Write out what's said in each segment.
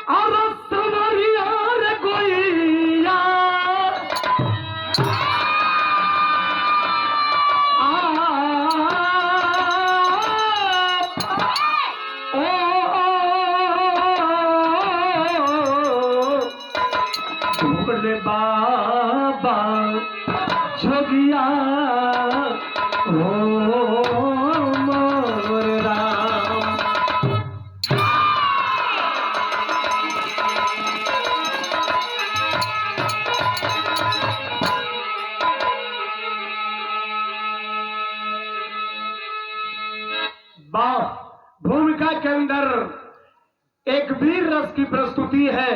और सवरिया रे गोइया भोले बाबा जोगिया हो मोर राम। भूमिका के अंदर एक वीर रस की प्रस्तुति है।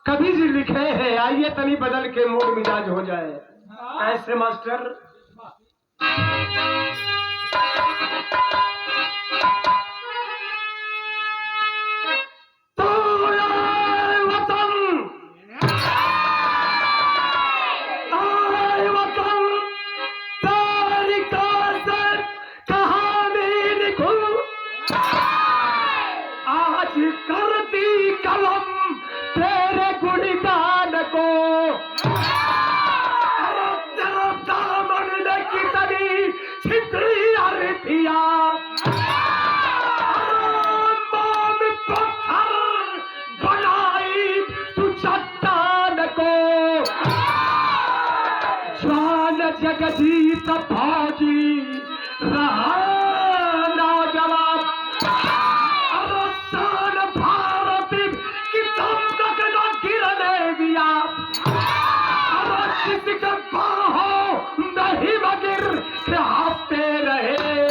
कभी जी लिखे हैं, आइए तनी बदल के मूड मिजाज हो जाए। ऐसे मास्टर करती कलम तेरे गुणगान को दामन की तरी छिपी अरतिया पत्थर बनाई तू चट्टान को ज्वान जगजीत फौजी रहा नौजवान नहीं मगर हंसते रहे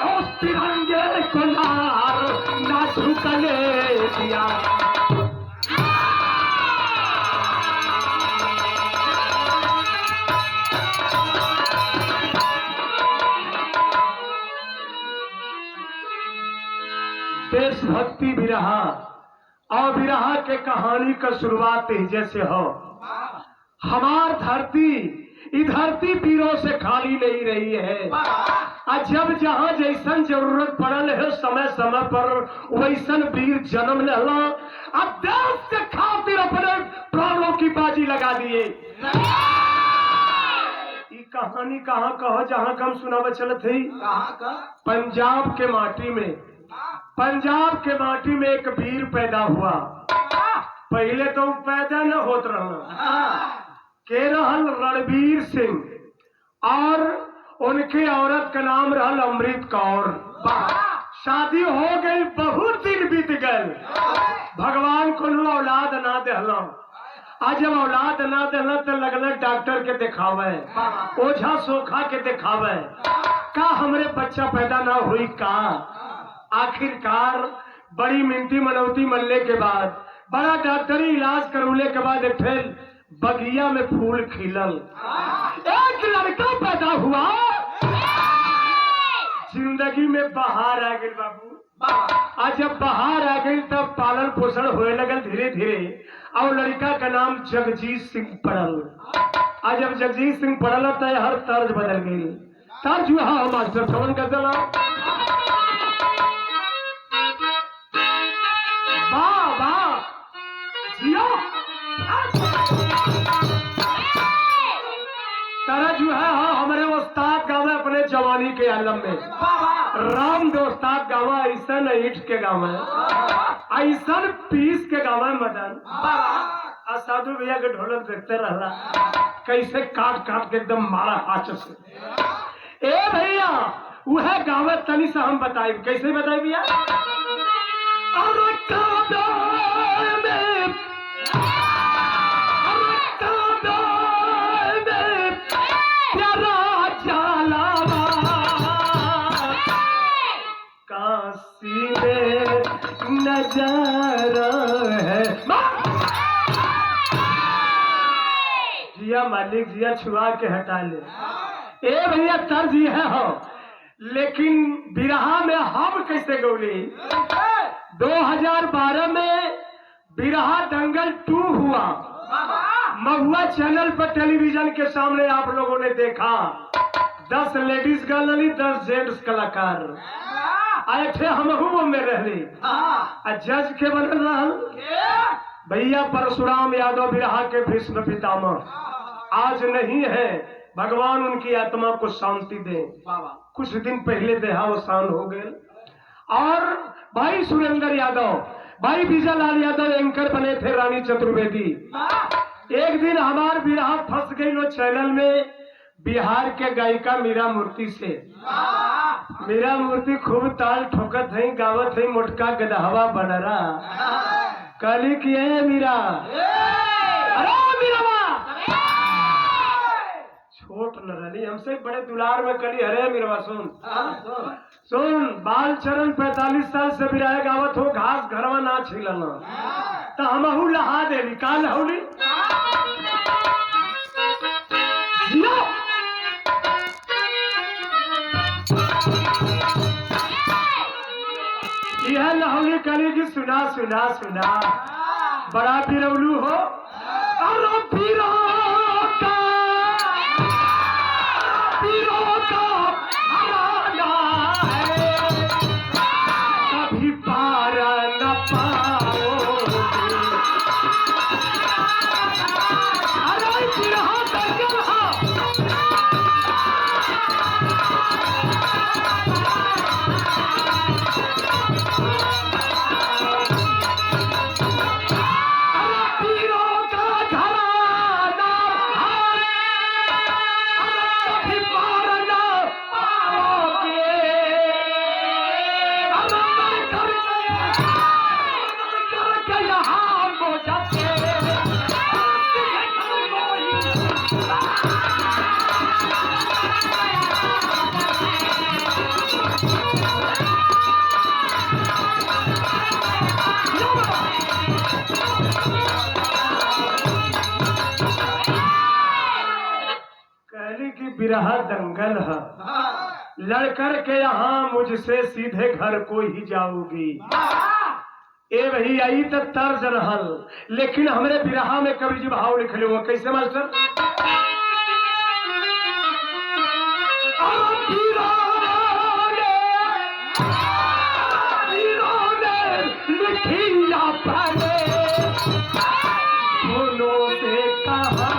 उस तिरंगे को यार ना झुकने दिया। देशभक्ति विरहा और विरहा के कहानी का शुरुआत जैसे हो। हमार धरती इस धरती वीरों से खाली नहीं रही है। और जब जहां जैसन जरूरत पड़ल है समय समय पर वैसन वीर जन्म लेला अब देश के खातिर अपने प्राणों की बाजी लगा दिए। ये कहानी कहाँ कहो जहां कम सुनावे चलत है। पंजाब के माटी में, पंजाब के माटी में एक वीर पैदा हुआ। पहले तो पैदा न होत रहा के रहल रणवीर सिंह और उनके औरत का नाम रहल अमृत कौर। शादी हो गई, बहुत दिन बीत गए, भगवान को औलाद ना देहला। आज जब औलाद ना देहला तो लगल डॉक्टर के दिखावे, ओझा सोखा के दिखावे, का हमरे बच्चा पैदा ना हुई का। आखिरकार बड़ी मिनती मनौती मरने के बाद, बड़ा डॉक्टरी इलाज करौले के बाद एक बगिया में फूल खिलल, एक लड़का पैदा हुआ। जिंदगी में बाहर आ गई बाबू। आज जब बाहर आ गई तब पालन पोषण होने लगल धीरे धीरे, और लड़का का नाम जगजीत सिंह पड़ल। आज जब जगजीत सिंह पड़ल तो हर तर्ज बदल गई। तर्ज हाँ मास्टर कौन कर देना। वाह वाह जियो तरह जो है हाँ हमारे उस्ताद गाँव अपने जवानी के आलम में राम दो उस्ताद गाँव ऐसा ईट के गाँव है, ऐसा पीस के गाँव है मदन। साधु भैया के ढोलक देखते रहला कैसे काट काट के एकदम मारा हाथ से। ए भैया वह गाँव तनी से हम बताए, कैसे बताए भैया। काशी में नजारा है जिया मालिक जिया छुआ के हटा ले। ए भैया तर्ज है हो, लेकिन बिरहा में हम कैसे गौली। 2012 में बिरहा दंगल 2 हुआ, महुआ चैनल पर टेलीविजन के सामने आप लोगों ने देखा। 10 लेडीज गाली, 10 जेंट्स कलाकार। आए थे हम में रहले जज के बनल रहल भैया परशुराम यादव बिरहा के भीष्म पितामह आज नहीं है। भगवान उनकी आत्मा को शांति दे। कुछ दिन पहले देहावसान हो गए और भाई सुरेंद्र यादव भाई विजयलाल यादव एंकर बने थे रानी चतुर्वेदी। एक दिन हमार बिरहा फंस गई लो चैनल में बिहार के गायिका मीरा मूर्ति से। मीरा मूर्ति खूब ताल ठोकत है गावत है मोटका गदहवा बनरा कली की है मीरा। अरे मीरा छोट न रही हमसे बड़े दुलार में कली। अरे मीरा सुन बाल चरण 45 साल से बिराए गावत हो घास घरवा ना छिलना तो हमहू लहा देवी का लहौली यह लहौली कली की सुना सुना सुना बड़ा बिरौलू हो अरे पीरो का हराना है कभी पार न पाओगे। अरे बिरहा बिरहा दंगल है लड़कर के यहाँ मुझसे सीधे घर को ही जाओगी। ए वही आई तो तर्ज रहल लेकिन हमरे बिरहा में कवि जी भाव लिखले हुआ कैसे मास्टर लिखिया पहले फूलों से कहा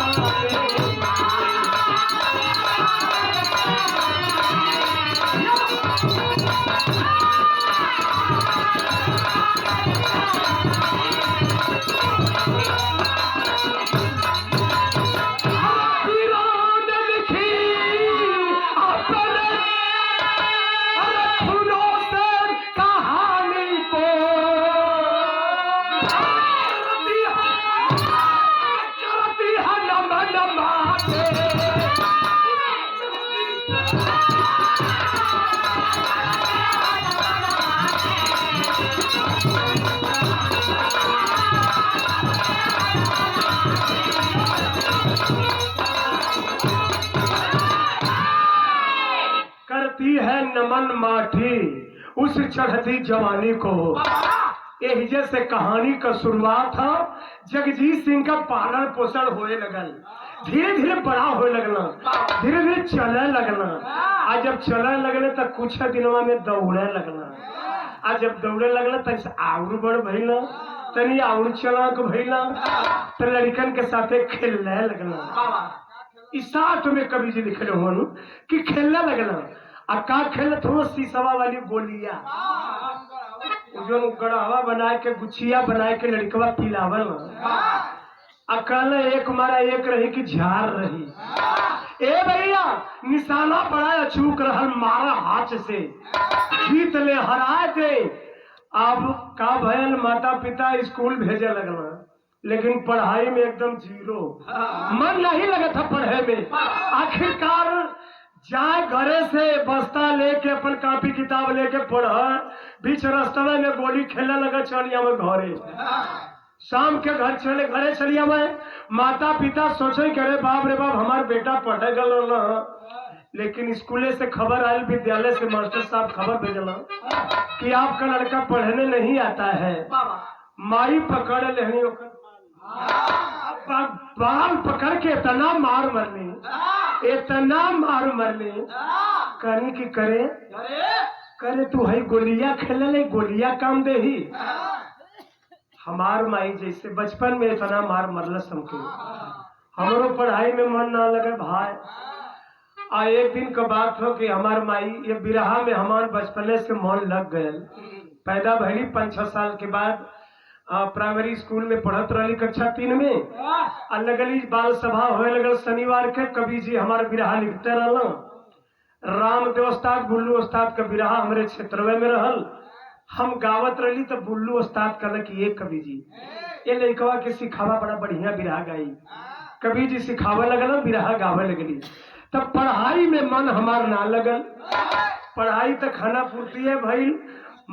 नमन माठी उस चढ़ती जवानी को। एहिजे से कहानी का शुरुआत था। जगजीत सिंह का पालन पोषण होने लगल धीरे धीरे बड़ा होने लगना धीरे धीरे चले लगना। आज जब चले लगले तो कुछ दिनवा में दौड़े लगना। आज जब दौड़े लगला तब आउर बड़ भइला तनी आउर चलाक भइला तो लड़कन के साथे खेलने लगना। इस साथ में कवि जी लिखले हो कि खेलने लगना आ का खेलत हो शीशवा वाली गोलियां जो गड़ावा बना के गुच्छिया बना के लड़कवा पिलावल अकल एक मारा एक रही कि झार रही। ए भैया निशाना बड़ा अचूक रहल मारा हाथ से जीत ले हरा दे। अब का भयल माता पिता स्कूल भेजे लगना लेकिन पढ़ाई में एकदम जीरो मन नहीं लगा था पढ़े में। आखिरकार जाए घरे से बस्ता लेके अपन कॉपी किताब लेके पढ़ बीच रास्ते में गोली खेलने लगा चलिया में घरे। शाम के घर चले घरे चलिया में माता पिता सोचे करे बाप रे बाप हमार बेटा पढ़े गल लेकिन स्कूले से खबर आई विद्यालय से मास्टर साहब खबर भेजला कि आपका लड़का पढ़ने नहीं आता है। माई पकड़ ले बाल पकड़ के इतना मार मरने कहनी की करे करे तू है गोलियां खेलले गोलियां काम दे ही। हमार माई जैसे बचपन में इतना मार मरलस हमके, हमरो पढ़ाई में मन ना लगे भाई। आ एक दिन का बात हो कि हमार माई ये बिरहा में हमार बचपने से मन लग गए। पैदा भली 5-6 साल के बाद प्राइमरी स्कूल में पढ़त रही कक्षा 3 में। लगली बाल सभा होए लगल शनिवार के, कवि जी हमारे बिरहा लिखते रहना। रामदेव उस्ताद बुल्लू उस्ताद का बिरहा हमारे क्षेत्र में रहल। हम गावत रही तो बुल्लू उस्ताद कहल कि ये कवि जी ये लड़कवा के सिखावा बड़ा बढ़िया बिरहा गाई। कवि जी सिखावे लगल, बिरहा गावे लगली। तब पढ़ाई में मन हमार ना लगल। पढ़ाई तो खाना पूर्ति है भइल।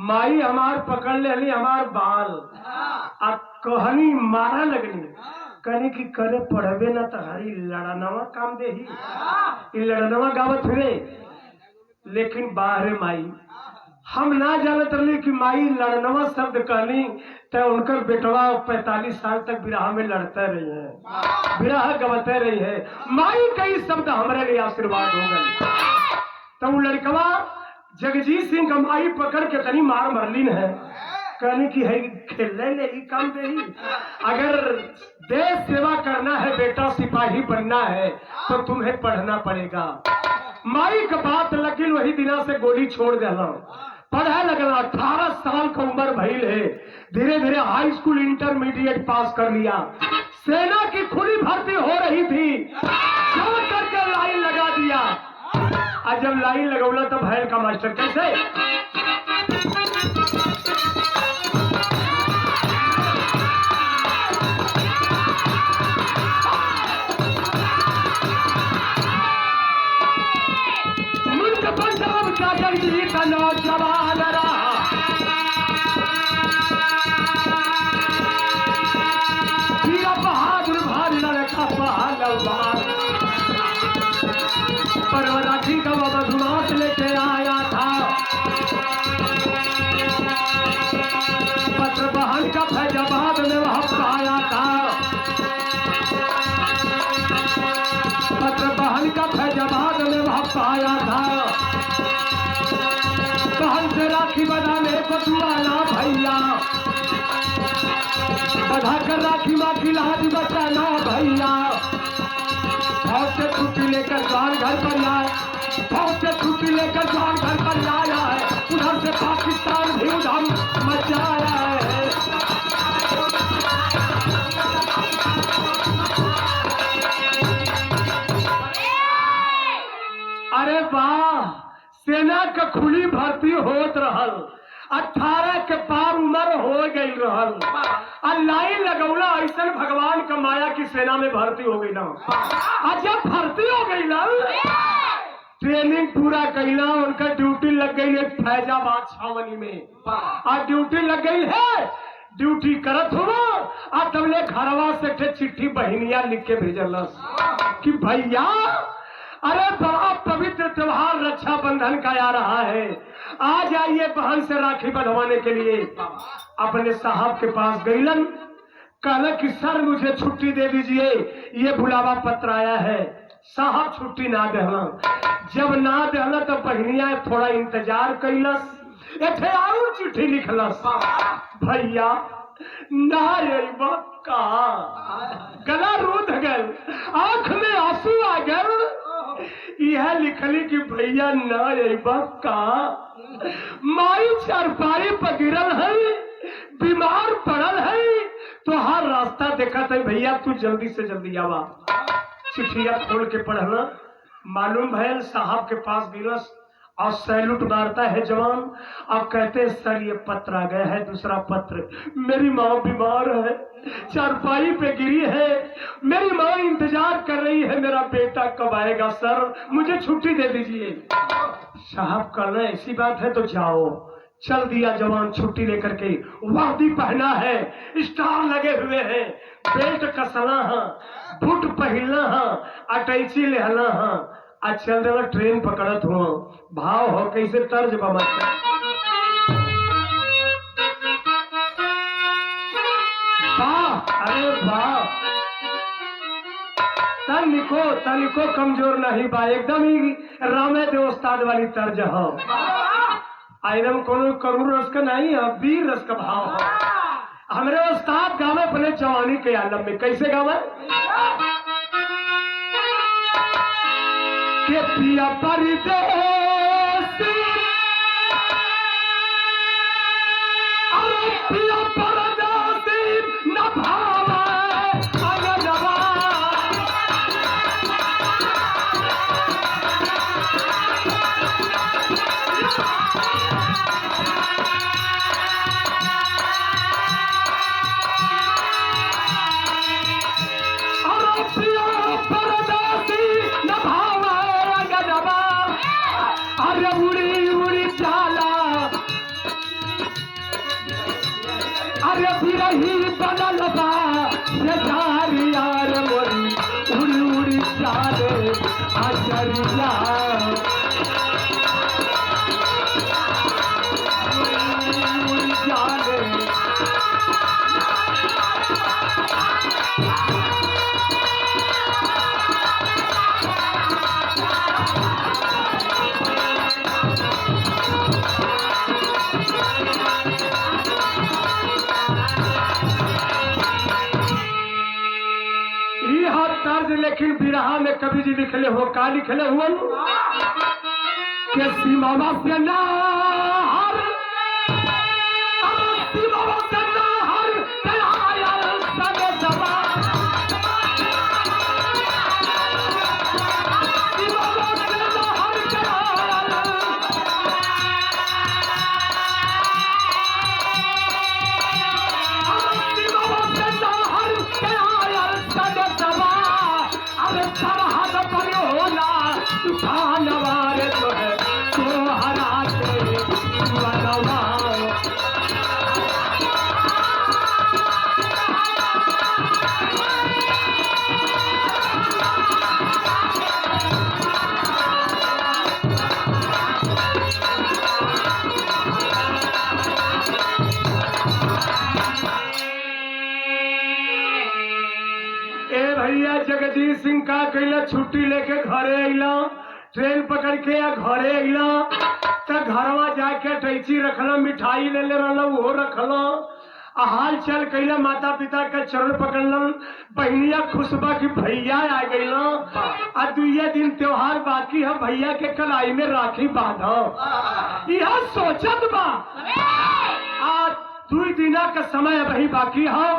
माई हमार पकड़ ले हमार बाल आ कहनी मारा लगनी। कहनी कि करे पढ़बे ना तहारी लड़नवा काम दे ही, लड़नवा गावत हुए। लेकिन बाहरे माई हम ना जानत रही कि माई लड़नवा शब्द कहनी तो उनकर बेटवा 45 साल तक बिरहा में लड़ते रही है, बिरहा गवते रही है। माई कई शब्द हमारे लिए आशीर्वाद हो गए। तो वो लड़कवा जगजीत सिंह का माई पकड़ के तनी मार मरलीन है। कहने की है खेलने ले ही काम दे ही। अगर देश सेवा करना है बेटा, सिपाही बनना है तो तुम्हें पढ़ना पड़ेगा। माई का बात लगिल, वही दिना से गोली छोड़ देना, पढ़े लगना। 18 साल का उम्र भइल है। धीरे धीरे हाई स्कूल इंटरमीडिएट पास कर लिया। सेना की खुली भर्ती हो रही थी, चल करके लाइन लगा दिया। आज जब लाइन लगौला तो भैल का मास्टर कैसे मुल्क पंजाब का जगजीत नौजवान रहा। वीर बहादुर भारी लड़का पहलवान, परवराठी का मधुमास लेके आया था। पत्र बहन का फैजाबाद में वह पाया था। पत्र बहन का फैजाबाद में वह पाया था। बहन से राखी बनाने को दुआना भैया, बधा कर राखी माँ की लाज बचाना भैया। फौज से छुट्टी लेकर जवान घर पर आए, फौज से छुट्टी लेकर जवान घर पर आया है। उधर से पाकिस्तान भी उधम मचाया है। अरे वाह, सेना का खुली भर्ती होत रहल। 18 के पार उम्र हो गई रहल। लाइन लगौला ऐसा भगवान का माया की सेना में भर्ती हो गई ना। जब भर्ती हो गई ना, ट्रेनिंग पूरा कैला, उनका ड्यूटी लग गई है फैजाबाद छावनी में। आज ड्यूटी लग गई है, ड्यूटी करत हो। तबले घरवा से चिट्ठी बहनिया लिख के भेजलस कि भैया अरे बड़ा पवित्र त्योहार रक्षाबंधन का आ रहा है, आ जाइए बहन से राखी बंधवाने के लिए। अपने साहब के पास गईलन, कहला कि सर मुझे छुट्टी दे दीजिए, ये बुलावा पत्र आया है। साहब छुट्टी ना देहला। जब ना देहला तो बहनिया थोड़ा इंतजार कैलस, एक और चिट्ठी लिखलस, भैया ना का गला रूद गल, आंख में आंसू आ गए। यह लिखली कि भैया ना का माई चारपाई पर गिरल है, बीमार पड़ल है, तो हर रास्ता देखा था भैया तू जल्दी से जल्दी आवा। चिट्ठिया खोल के पढ़ना। मालूम भैल साहब के पास गिरस और सैल्यूट मारता है जवान। अब कहते सर ये पत्र आ गया है, दूसरा पत्र। मेरी माँ बीमार है, चारपाई पे गिरी है, मेरी माँ इंतजार कर रही है, मेरा बेटा कब आएगा सर, मुझे छुट्टी दे दीजिए। साहब कहना ऐसी बात है तो जाओ। चल दिया जवान छुट्टी लेकर के। वर्दी पहना है, स्टार लगे हुए हैं, बेल्ट कसना है, बूट पहनना है, अटैची लेहना है। चल देना ट्रेन पकड़त हो। भाव हो कैसे तर्ज बमत वाह, अरे वाह, तनिको कमजोर नहीं बा, एकदम ही रामे देव उस्ताद वाली तर्ज हो। आइटम कोनो करोड़ रस का नहीं है, वीर रस का भाव है। हमरे उस्ताद गावे अपने जवानी के आलम में, कैसे गावे के पिया परदेसी, अरे पिया परदेसी न भावे अगनवा, बिरही बनल बा बेचारी यार मोरी, उड़ी उड़ी जाले आचरिया, उड़ी जाले तर्ज। लेकिन बिरहा में कवि जी लिखले हो, का लिखले हुआ के सीमा से नाहर, सीमा से नाहर आयल सगे सवा, सीमा से नाहर आयल सगे सवा, सरहद पर होला तूफान वारे जो है तो हराते बनवा, भैया जगजीत सिंह का कैला छुट्टी लेके घरे अला, ट्रेन पकड़ के या घरे अला तो घरवा जाके टैची रखला, मिठाई ले ले रहला वो रखला, हाल चल कैला, माता पिता के चरण पकड़लन, बहनिया खुशबा की भैया आ गईला, आ दुइया दिन त्योहार बाकी है, भैया के कलाई में राखी बांधो, यह सोचत बा आ 2 दिना का समय वही बाकी है,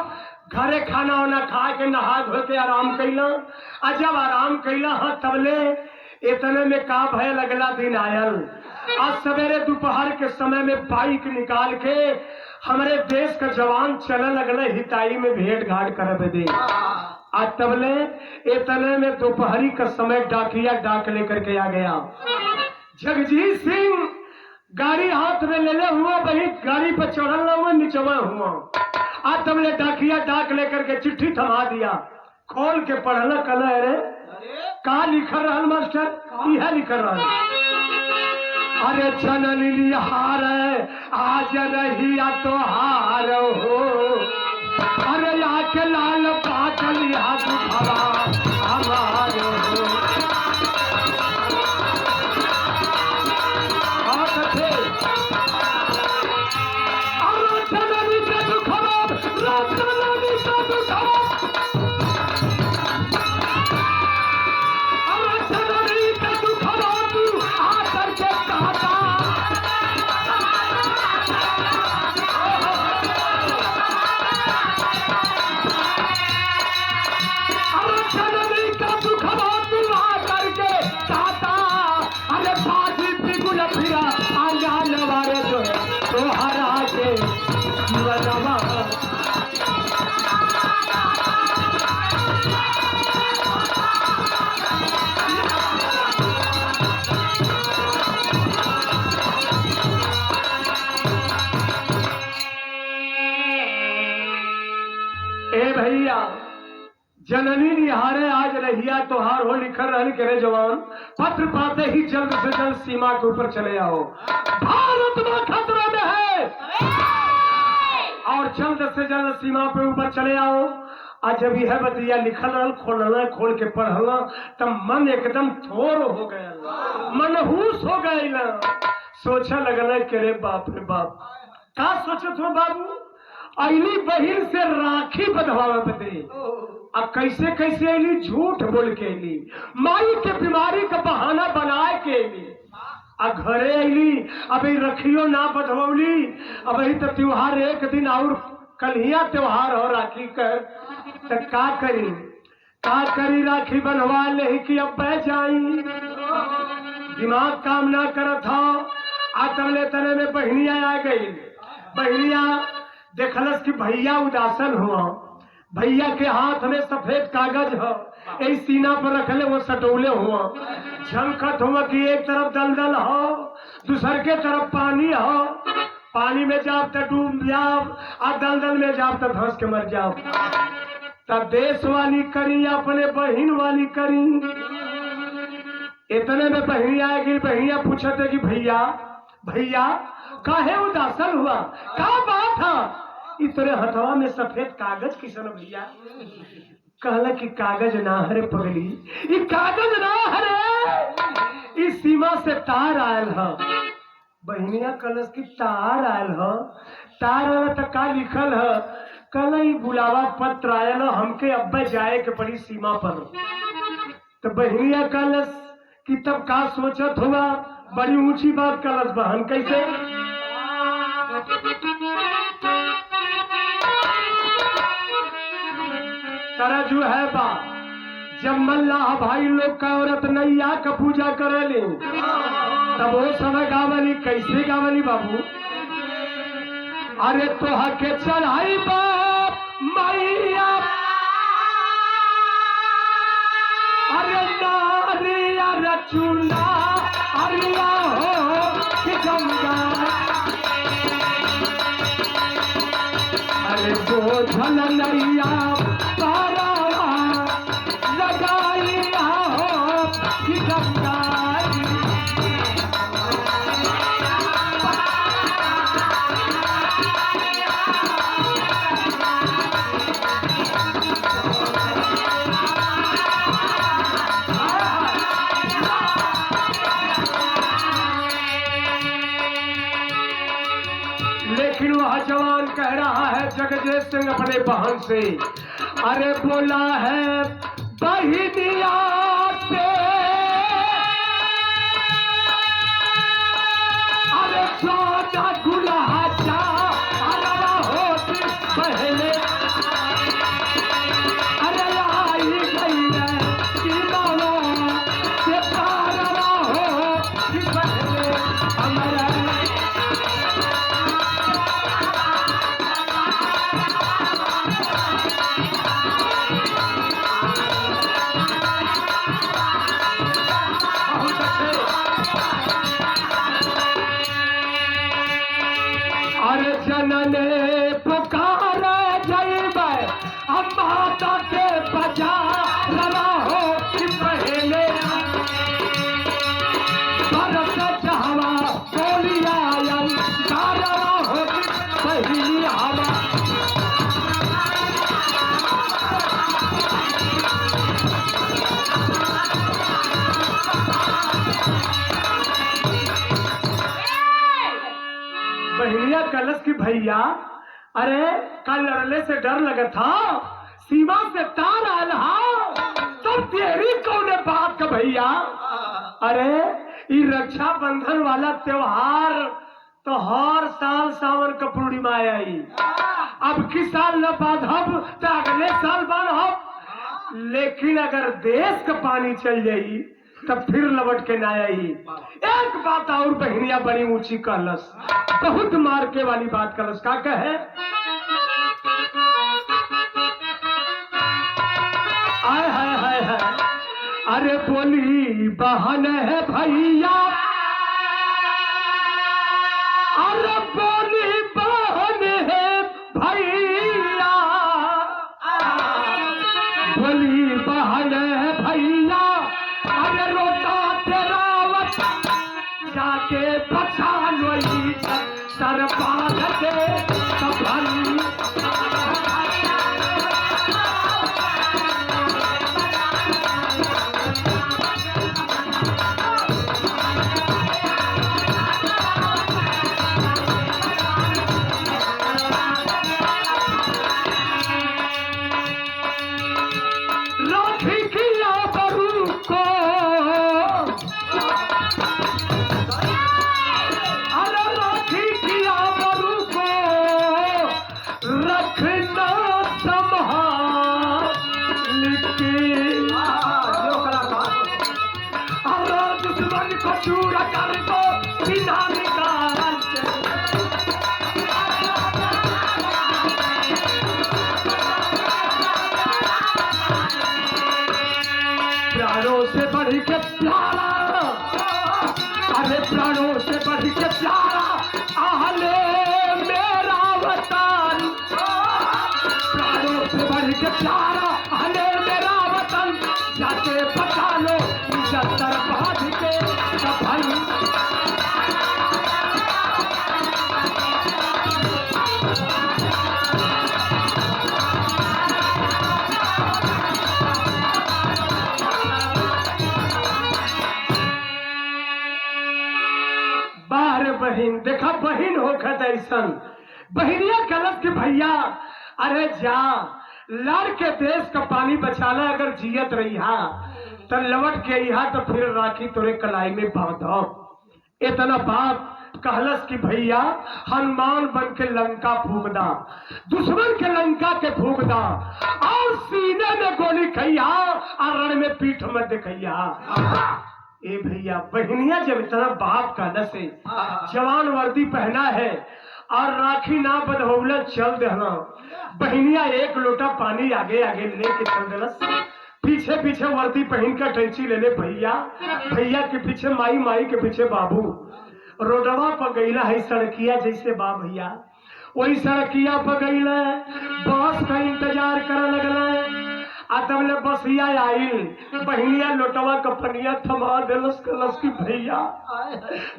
घरे खाना वाना खा के नहा धो के आराम कैला, आ जब आराम कैला हाँ तबले इतने में का भय लगला दिन आयल, आज सवेरे दोपहर के समय में बाइक निकाल के हमारे देश का जवान चले लगले हिताई में भेंट घाट कर दे, आज तबले इतने में दोपहरी का समय डाकिया डाक लेकर के आ गया, जगजीत सिंह गाड़ी हाथ में ले हुआ, वही गाड़ी पर चढ़ल हुआ, निचवा हुआ, आज तबले डाकिया डाक लेकर के चिट्ठी थमा दिया, खोल के पढ़ल कल, अरे का लिख रहा मास्टर, यह लिख रहा, अरे जननी हार आज रहिया तो हार हो, अरे आके लाल पाचल हाथ भवा हमार हो, जननी निहारे आज रहिया तोहार हो, लिखर रहन करे जवान, पत्र पाते ही जल्द से जल्द सीमा के ऊपर चले आओ, भारत में खतरा में है, और जल्द से जल्द सीमा पे ऊपर चले आओ। आज जब यह बतिया लिखल खोलना, खोल के पढ़ला तब मन एकदम थोर हो गया, मनहूस हो गया, सोचा लगल के रे बाप का सोचत हो बाबू, अली बहिन से राखी बंधवावे बदे अब कैसे कैसे अली, झूठ बोल के अली, माई के बीमारी का बहाना बनाए के अली, आ घरे अली, अभी रखियो ना बंधवली, अब तो त्योहार एक दिन और कलिया त्योहार हो राखी कर, तो का करी राखी बनवा ले कि अब बह जाई, दिमाग काम ना करत हो। तले तले में बहनिया आ गई, बहनिया देखलस कि भैया उदासन हुआ, भैया के हाथ में सफेद कागज हो, यही सीना पर रखले वो सटोले हुआ, झमकत हुआ कि एक तरफ दलदल हो, दूसर के तरफ पानी हो, पानी में जाओ तो डूब जाओ, और दलदल में जाओ तो धंस के मर जाओ। तब देश वाली करी अपने बहन वाली करी। इतने में बहनिया आएगी, बहनिया पूछते कि भैया काहे उदासन हुआ, का बात है, इतने हथवा में सफेद कागज किसन भैया, कहला कि कागज ना हरे पगली, ये कागज ना हरे, इस सीमा से तार आयल है। बहनिया कलश की तार आयल है, तार आयल तो का लिखल है, कल ही बुलावा पत्र आयल, हमके अब्बे जाए के पड़ी सीमा पर। तो बहनिया कलश कि तब का सोचत हुआ, बड़ी ऊंची बात कलश बहन, कैसे तरह जो है बा, जब मल्लाह भाई लोग का औरत नैया का पूजा करेली, तब वो समय गावली, कैसे गावली बाबू, अरे तोहा के चढ़ाई बाप मैया, अरे नारिया रचूना अरिया हो कि गंगा, अरे बोझल नैया पारा लगाइया हो कि गंगा, लेकिन वह जवान कह रहा है जगजेत सिंह अपने बहन से, अरे बोला है बहिनिया से, अरे चौदह गुलाहा जा अरवा होती पहले, अरे आई गई है कि मानो से पारवा हो कि पहले, हमारा जनने पुकार जइबै, अब माता के बजा रवा हो कि पहले, बरस जहवा बोलिया रवा हो कि पहली हवा, बहनिया कलश की भैया, अरे कल लड़ने से डर लगा था, सीमा से तार आल तो तेरी कौन बात का भैया, अरे ये रक्षाबंधन वाला त्योहार तो हर साल सावन का पूर्णिमा आई, अब की साल न बांधब तो अगले साल बांधब, लेकिन अगर देश का पानी चल जाई तब फिर लौट के ना आई। एक बात और बहनिया बड़ी ऊंची कहलस, बहुत मार के वाली बात कहलस, का कहे, आय हाय हाय हाय, अरे बोली बहन है भैया, अरे बोली बहन है भैया, बोली बहन है भैया, अरे रोता तेरा वत जाके बचा लोई सर बांध के संभली, ये प्यारा अहले मेरा वतन जाके बचा लो इज्जत बहाद के कफन। बहन देखा बहन होकर ऐसन बहनिया गलत के भैया अरे जा लड़ के देश का पानी बचाना अगर जियत रही तो लौट के यहाँ तो फिर राखी तोरे कलाई में बांधो। इतना बात कहलस कि भैया हनुमान बन के लंका फूकदा दुश्मन के लंका के फूकदा और सीने में गोली खैया और रण में पीठ में दिखैया। ए भैया बहनिया जब इतना बाप का नशे जवान वर्दी पहना है और राखी ना बधौला चल देना बहनिया एक लोटा पानी आगे आगे लेके चल देलस पीछे पीछे वर्दी पहन कर टैंची ले ले भैया भैया के पीछे माई माई के पीछे बाबू रोडवा पर गईला है सड़किया जैसे बा भैया वही सड़किया पर गईला बस का इंतजार करे लगला आतमले बसिया आइल बहनिया लोटवा का पनिया थमा देलस कलस की भैया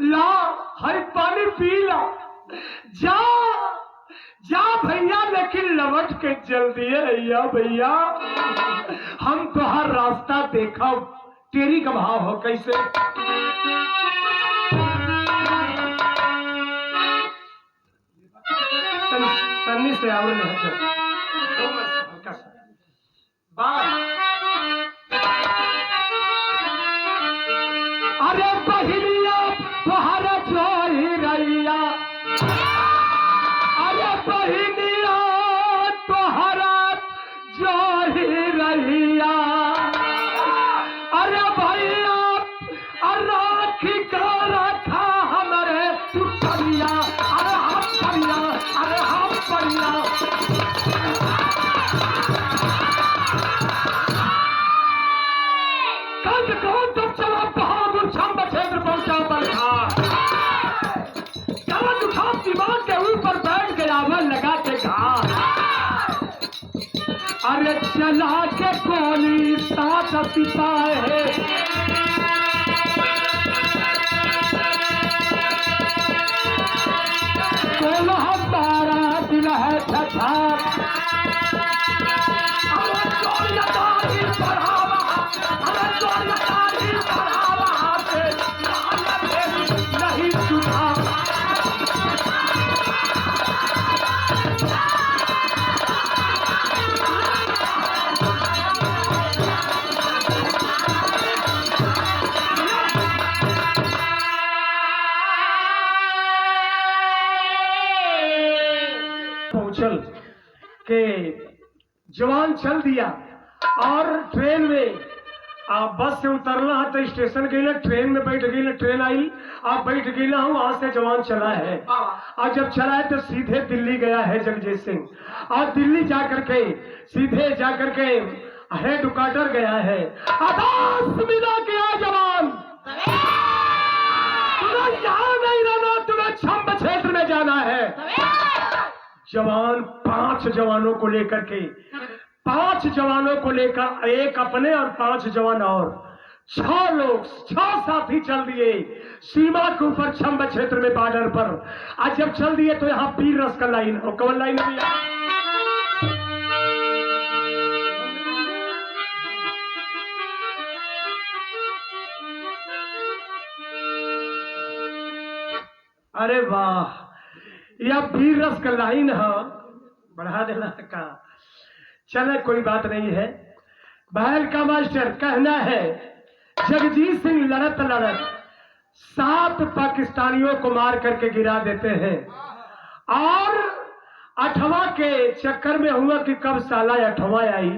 ला हर पानी पी ला जा जा भैया लेकिन लौट के जल्दी भैया भैया हम तो हर रास्ता देखा तेरी का भाव हो कैसे तन्नी से आवड़ नहीं अरे बहनिया तुहरा जोही रैया अरे बहनिया तुहरा जोही रैया अरे भैया राखी का रखा हमारे तू परिया अरे हम परिया अरे हम परिया कौन तब चला बहादुर छम्ब क्षेत्र पहुंचा बलखा कलम उठा दिमाग के ऊपर बैठ गया मन लगा के कहा अरे चला के गोली साथ सिपाही बोलो हमारा दिल है छछार नहीं सुना पहुंचल के जवान चल दिया और ट्रेन में आप बस से उतरना है तो स्टेशन गई ट्रेन में बैठ गई ट्रेन आई आप बैठ गई हूँ वहां से जवान चला है और जब चला है तो सीधे दिल्ली गया है जगजीत सिंह और दिल्ली जाकर के सीधे जाकर के हेड क्वार्टर गया है सुविधा किया जवान तुम्हें यहाँ नहीं रहना तुम्हें छम्ब क्षेत्र में जाना है। जवान 5 जवानों को लेकर के 5 जवानों को लेकर एक अपने और 5 जवान और 6 लोग 6 साथी चल दिए सीमा के ऊपर छम्ब क्षेत्र में बॉर्डर पर। आज जब चल दिए तो यहाँ वीर रस का लाइन और कवन लाइन दिया अरे वाह यह वीर रस का लाइन है बढ़ा देना का चले कोई बात नहीं है। बहल का मास्टर कहना है जगजीत सिंह लड़त लड़त 7 पाकिस्तानियों को मार करके गिरा देते हैं और 8वां के चक्कर में हुआ कि कब साला 8वां आई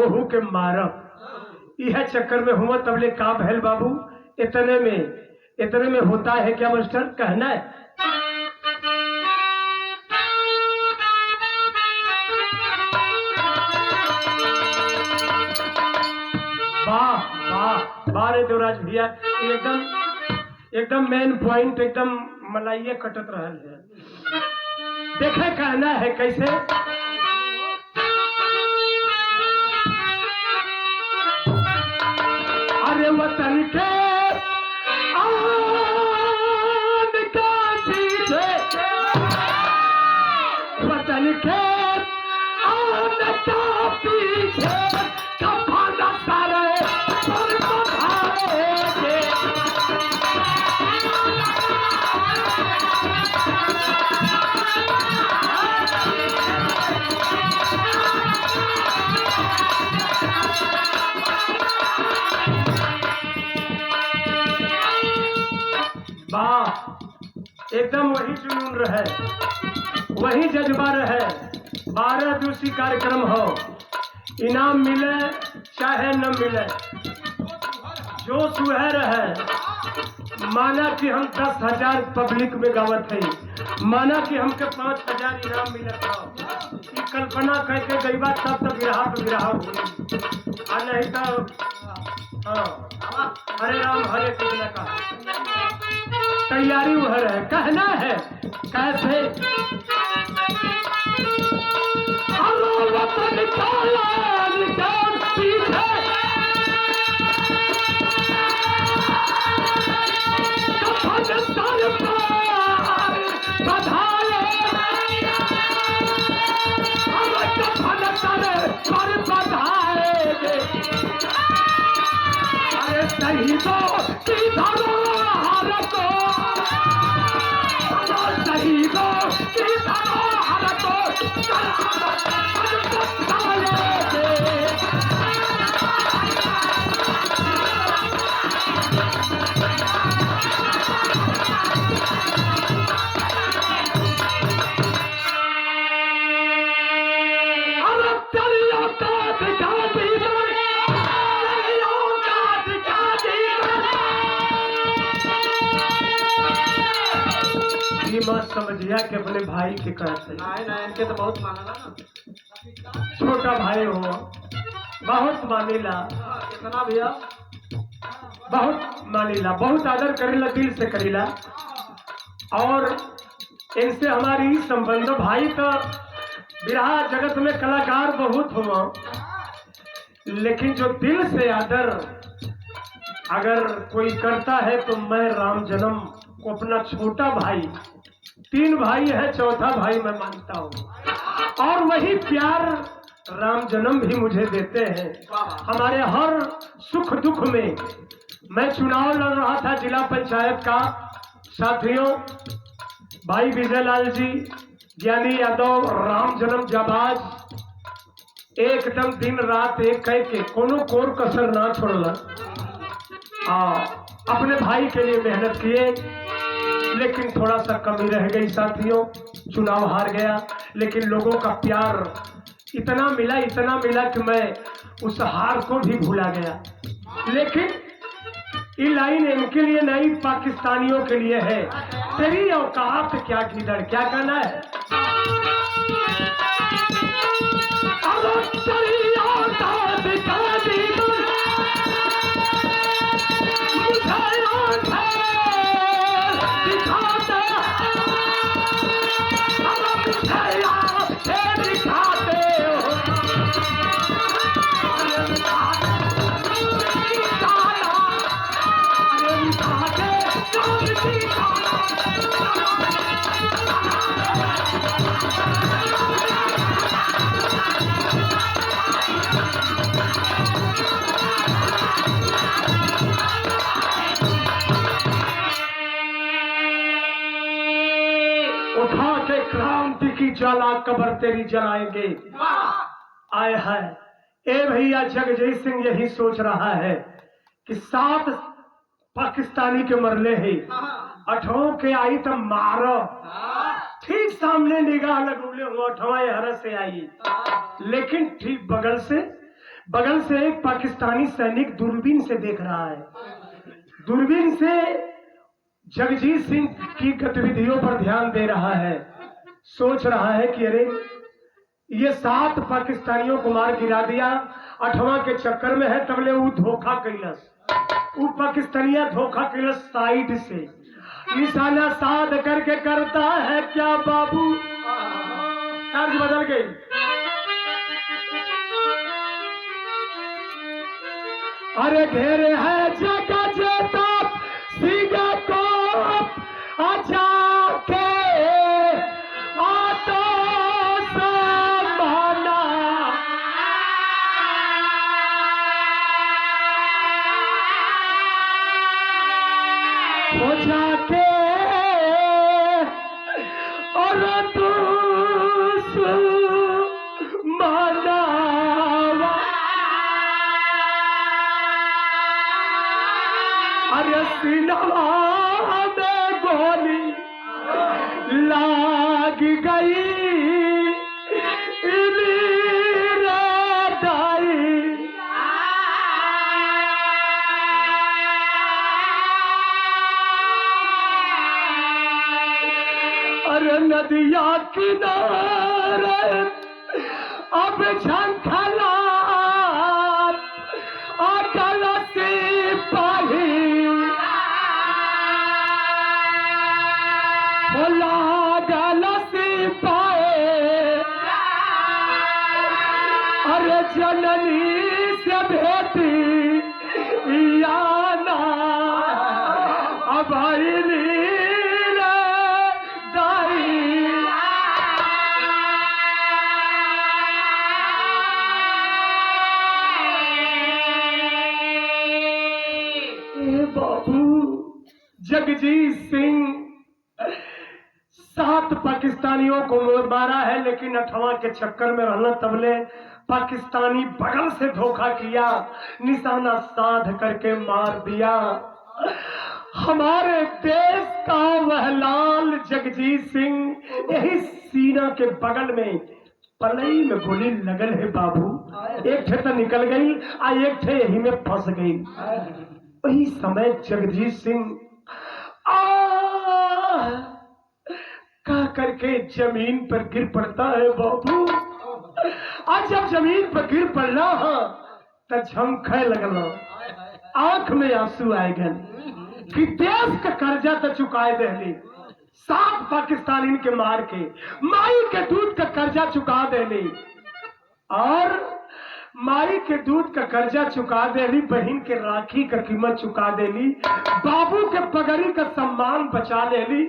ओहू के मारब यह चक्कर में हुआ तबले का बहल बाबू इतने में होता है क्या मास्टर कहना है। बारे देवराज भैया एकदम मेन पॉइंट एकदम मलाइये कटत रहल है। देखे कहना है कैसे खेत आन का पीछे कफन सारे पर बधाएंगे। वाह, एकदम वही जुनून रहे, वही जज्बा रहे। 12 दिवसीय कार्यक्रम हो, इनाम मिले चाहे न मिले, जो सुहर है। माना कि हम 10,000 पब्लिक में गावत है, माना कि हमके 5,000 इनाम मिलत हो, ई कल्पना करके गईबा तब तक विरहा तो विरहा हुई, आ नहीं तो हाँ, हरे राम हरे कृष्ण का तैयारी उधर है। कहना है कैसे वतन काला निशान पीछे कफन सर पर बधाए, हम कफन सर पर बधाएंगे। अरे शहीदों की धरोहर को, शहीदों की धरोहर को मत समझिया कि अपने भाई के कहते नहीं, इनके तो बहुत मानेला ना, छोटा भाई हो, बहुत मानेला, कितना भैया बहुत मानेला, बहुत आदर करेला, दिल से करेला। और इनसे हमारी संबंध भाई तो बिरहा जगत में कलाकार बहुत हुआ, लेकिन जो दिल से आदर अगर कोई करता है तो मैं राम जन्म को अपना छोटा भाई, 3 भाई है, चौथा भाई मैं मानता हूँ। और वही प्यार राम जन्म भी मुझे देते हैं। हमारे हर सुख दुख में, मैं चुनाव लड़ रहा था जिला पंचायत का, साथियों भाई विजय लाल जी, ज्ञानी यादव, राम जन्म जाबाज एकदम दिन रात एक कह के कोनो कोर कसर ना छोड़ला, अपने भाई के लिए मेहनत किए, लेकिन थोड़ा सा कमी रह गई साथियों, चुनाव हार गया। लेकिन लोगों का प्यार इतना मिला कि मैं उस हार को भी भूला गया। लेकिन ये लाइन इनके लिए नहीं, पाकिस्तानियों के लिए है। तेरी औकात क्या किधर, क्या कहना है? उठा के क्रांति की ज्वाला कब्र तेरी जलाएंगे। आए है ए भैया, जगजीत सिंह यही सोच रहा है कि 7 पाकिस्तानी के मरले है, 8वां के आई तो मारो, ठीक सामने निगाह लगूले हुआ, 8वां हर से आई, लेकिन ठीक बगल से एक पाकिस्तानी सैनिक दूरबीन से देख रहा है। दूरबीन से जगजीत सिंह की गतिविधियों पर ध्यान दे रहा है, सोच रहा है कि अरे ये 7 पाकिस्तानियों को मार गिरा दिया, 8वां के चक्कर में है, तबले वो धोखा कैलस, वो पाकिस्तानिया धोखा कैलस, साइड से निशाना साध करके करता है क्या बाबू, तर्ज बदल गई। अरे घेरे है जगह जेता सिंह को आजा के आतो किनारे अब झंखला अकल सिपाही लागल सिपाही अरे जननी से भेटी याना अब बाबू जगजीत सिंह 7 पाकिस्तानियों को मारा है, लेकिन 8वां के चक्कर में रहना तबले पाकिस्तानी बगल से धोखा किया, निशाना साध करके मार दिया। हमारे देश का वह लाल जगजीत सिंह यही सीना के बगल में पलई में गोली लगल है बाबू। एक ठे तो निकल गई और एक ठे यही में फंस गई। वही समय जगजीत सिंह का करके जमीन पर गिर पड़ता है बाबू। आज जब जमीन पर गिर पड़ना तो झमखे लगना, आंख में आंसू आए गए कि देश का कर्जा तो चुकाए देली, 7 पाकिस्तानी के मार के माई के दूध का कर्जा चुका देली, और माई के दूध का कर्जा चुका देली, बहन के राखी का कीमत चुका देली, बाबू के पगड़ी का सम्मान बचा लेली।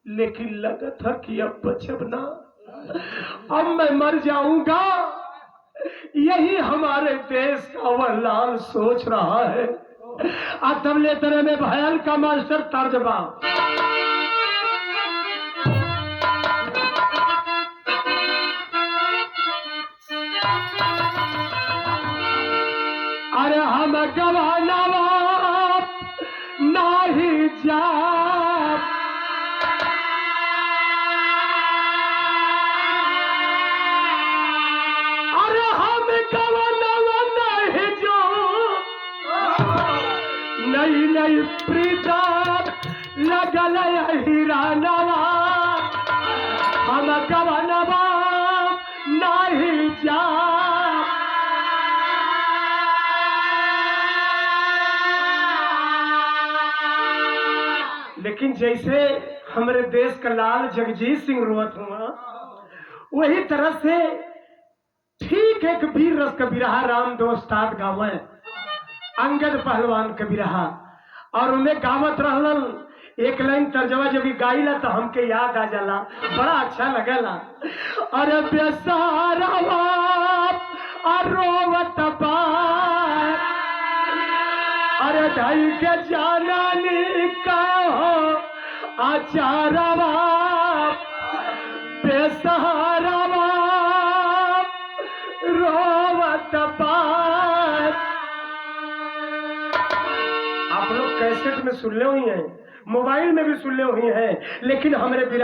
लेकिन लगा था कि अब बचब ना, अब मैं मर जाऊंगा। यही हमारे देश का वह लाल सोच रहा है। तबले तरह में भयल का मास्टर तर्जबा अरे हम गवाना नाही जा, अरे हम गवाना नहीं जो, नई नई प्रीता लगल हिरानवा, हम गवाना नहीं जा। लेकिन जैसे हमारे देश का लाल जगजीत सिंह रोवत हुआ, वही तरह से ठीक एक वीर रस का बिरहा राम दोस्ताद गाँव है, अंगद पहलवान का बिरहा, और उन्हें गावत रहलन। एक लाइन तर्जमा जब गाइला तो हमके याद आ जाला, बड़ा अच्छा लगला। अरे बेसारा रोवत बार, अरे ढाई के जानानी का आचारवा, बेसहारा रोवत बार। आप लोग कैसेट में सुन ले हुई हैं, मोबाइल में भी सुन ले हुई हैं, लेकिन हमारे